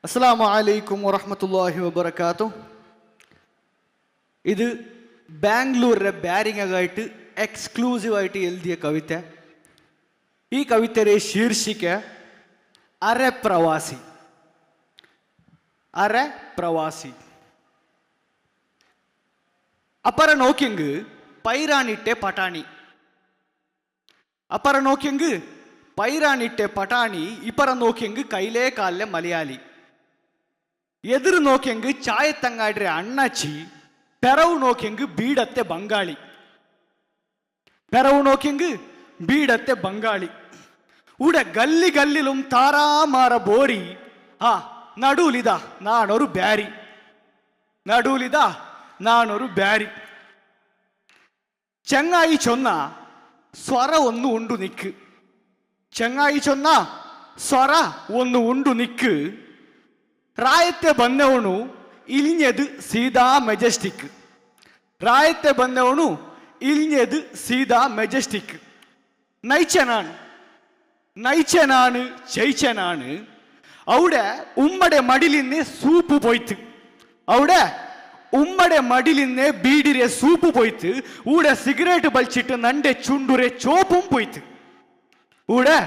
அஸ்ஸலாமு அலைக்கும் வரஹ்மத்துல்லாஹி வபரகாத்து. ഇത് ബാംഗ്ലൂരിലെ ബാരിങ്ങായിട്ട് എക്സ്ക്ലൂസീവ് ആയിട്ട് എഴുതിയ കവിത. ഈ കവിതയുടെ ശീർഷിക അരെ പ്രവാസി. അരെ പ്രവാസി. ಅಪರ ನೋಕಿಂಗ್ ಪೈರಾನಿಟ್ಟೆ ಪಟಾಣಿ. ಅಪರ ನೋಕಿಂಗ್ ಪೈರಾನಿಟ್ಟೆ ಪಟಾಣಿ. ಇಪರ ನೋಕಿಂಗ್ ಕೈಲೇ ಕಾಲೆ ಮಲಯಾಳಿ. ಎದುರು ನೋಕೆಂಗ್ ಚಾಯತ್ತಂಗಾಡ್ರೆ ಅಣ್ಣಾಚಿ. ಪೆರವು ನೋಕೆಂಗ್ ಬೀಡತ್ತೆ ಬಂಗಾಳಿ. ಪೆರವು ನೋಕೆಂಗ್ ಬೀಡತ್ತೆ ಬಂಗಾಳಿ. ಉಡ ಗಲ್ಲಿ ಗಲ್ಲಿಲುಂ ತಾರಾಮಾರ ಬೋರಿ. ನಡೂಲಿದ ನಾನೊರು ಬ್ಯಾರಿ. ನಡೂಲಿದ ನಾನೊರು ಬ್ಯಾರಿ. ചെങ്ങായി ചൊന്ന സ്വര ഒന്ന് ഉണ്ടു നിക്ക്. ചെങ്ങായി ചൊന്ന സ്വര ഒന്ന് ಉಂಡು ನಿಕ್ಕು. ರಾಯತ್ತೆ ಬಂದವನು ಇಳಿഞ്ഞದು ಸೀದಾ ಮೆಜೆಸ್ಟಿಕ್. ರಾಯತ್ತೆ ಬಂದವನು ಇಳಿഞ്ഞದು ಸೀದಾ ಮೆಜೆಸ್ಟಿಕ್. നയിച്ചനാണ് നയിച്ചനാണ് ജയിച്ചനാണ്. അവിടെ ഉമ്മടെ മടിലിന്നെ സൂപ്പ് പോയിത്ത്. അവിടെ ഉമ്മടെ മടിലിന്നെ ബീഡിരെ സൂപ്പ് പോയിത്ത്. ഊടെ സിഗരറ്റ് ബലിച്ചിട്ട് നന്റെ ചുണ്ടുരെ ചോപ്പും പോയിത്ത്. ഊടെ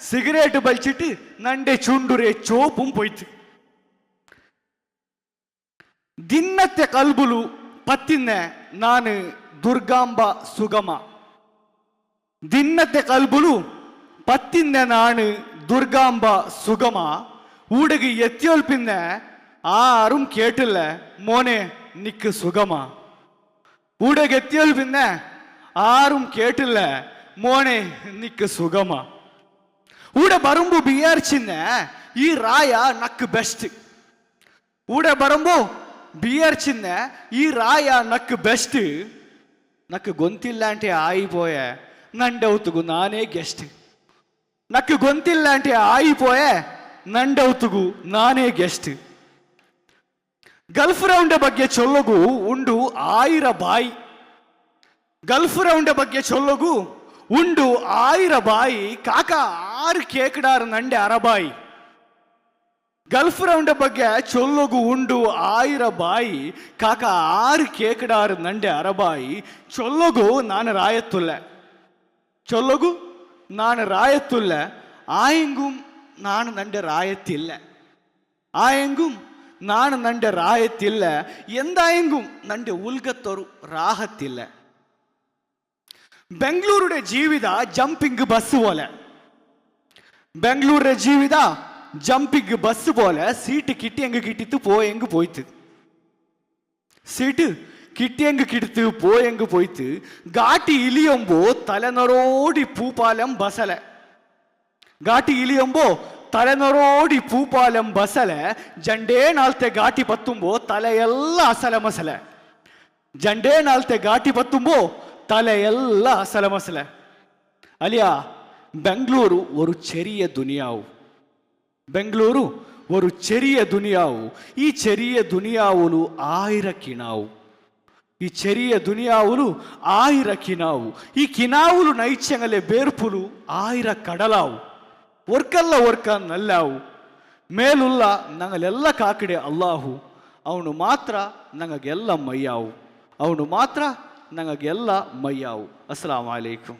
സിഗരറ്റ് ബലിച്ചിട്ട് നന്റെ ചുണ്ടുരെ ചോപ്പും പോയിത്ത്. ದಿನ್ನತ್ತೆ ಕಲ್ಬುಲು ಪತ್ತಿನ್ನೆ ನಾನು ದುರ್ಗಾಂಬ ಸುಗಮ. ದಿನ್ನತ್ತೆ ಕಲ್ಬುಲು ಪತ್ತಿನ್ನೆ ನಾನು ದುರ್ಗಾಂಬ ಸುಗಮ. ಊಡಗಿ ಎತ್ತಿಯೊಲ್ಪಿನ್ನೆ ആരും കേട്ടില്ല മോനെ നിക്ക് സുഗമ. ഊടക എത്തിയൊൽപ്പിന്നെ ആരും കേട്ടില്ല മോനെ നിക്ക് സുഗമ. ഊടെ ಬರುಂಬು ಬಿಯರ್ಚಿನ್ನೆ ಈ ರಾಯ ನಕ್ ಬೆಸ್ಟ್. ಊಡೆ ಬರುಂಬು బియర్చిందే ఈ రాయ నక్కు బెస్ట్. నాకు గొంతిల్లాంటి ఆయిపోయే నండవుతుగు నానే గెస్ట్. నాకు గొంతిల్లాంటి ఆయిపోయే నండవుతుగు ನಾನೇ ಗೆಸ್ಟ್. ಗಲ್ಫ್ ರೌಂಡ್ ಬಗ್ಗೆ ಚೊಲ್ಲಗು ಉಂಡು 1000 ಬಾಯಿ. ಗಲ್ಫ್ ರೌಂಡ್ ಬಗ್ಗೆ ಚೊಲ್ಲಗು ಉಂಡು 1000 ಬಾಯಿ. ಕಾಕ 6 ಕೇಕಡಾರ ನಂಡೆ ಅರಬಾಯಿ. ಗಲ್ಫ್ ರೌಂಡ್ ಬಗ್ಗೆ ಚೊಲ್ಲಗು ಉಂಡು 1000 ಬಾಯಿ. ಕಾಕ 6 ಕೇಕಡಾರು ನಂಡೆ ಅರಬಾಯಿ. ಚೊಲ್ಲಗು ನಾನು ರಾಯತ್ತುಲ್ಲ. ಚೊಲ್ಲಗು ನಾನು ರಾಯತ್ತುಲ್ಲ. ಆಯಂಗುಂ ನಾನು ನಂಡೆ ರಾಯತ್ತಿಲ್ಲ. ಆಯಂಗುಂ ನಾನು ನಂಡೆ ರಾಯತ್ತಿಲ್ಲ. എന്തായെങ്കും നന്റെ ഉൽഗത്തൊരു റാഹത്തില്ല. ബംഗളൂരുടെ ജീവിത ജമ്പിംഗ് ബസ് പോലെ. ബംഗളൂരുടെ ജീവിത ജമ്പിംഗ് ബസ് പോലെ. സീറ്റ് കിട്ടിയെങ്ക് കിട്ടിത്ത് പോയെങ്ക് പോയിത്ത്. സീറ്റ് കിട്ടിയെങ്ക് കിട്ടിത്ത് പോയെങ്ക് പോയിത്ത്. ಘಾಟಿ ಇಳಿಯೊಂಬೋ ತಲೆನೊರೋಡಿ ಪೂಪಾಲಂ ಬಸಲೆ. ಘಾಟಿ ಇಳಿಯೊಂಬೋ ತಲೆನೊರೋಡಿ ಪೂಪಾಲಂ ಬಸಲೆ. ಜಂಡೇ ನಾಲ್ತೆ ಘಾಟಿ ಪತ್ತುಂಬೋ ತಲೆಯೆಲ್ಲ ಅಸಲ ಮಸಲೆ. ಜಂಡೇ ನಾಲ್ತೆ ಘಾಟಿ ಪತ್ತುಂಬೋ തലയെല്ല അസല മസല. അലിയ ബംഗളൂരു ഒരു ചെറിയ ദുനിയാവു. ബംഗളൂരു ഒരു ചെറിയ ദുനിയാവു. ഈ ചെറിയ ദുനിയാവുಲು 1000 కినావు. ఈ చెరియ దునియావులు 1000 కినావు. ఈ కినావులు నైచంగలే ಬೇರ್ಪುಲು 1000 ಕಡಲಾವು. ಒರ್ಕಲ್ಲ ಒರ್ಕ ನಲ್ಲಾವು. ಮೇಲುಲ್ಲ ನಂಗಲೆಲ್ಲ ಕಾಕಡೆ ಅಲ್ಲಾಹು. ಅವನು ಮಾತ್ರ ನಂಗೆಲ್ಲ ಮಯ್ಯಾವು. ಅವನು ಮಾತ್ರ ನಂಗೆಲ್ಲ ಮಯ್ಯಾವು. ಅಸ್ಸಲಾಮು ಅಲೈಕುಂ.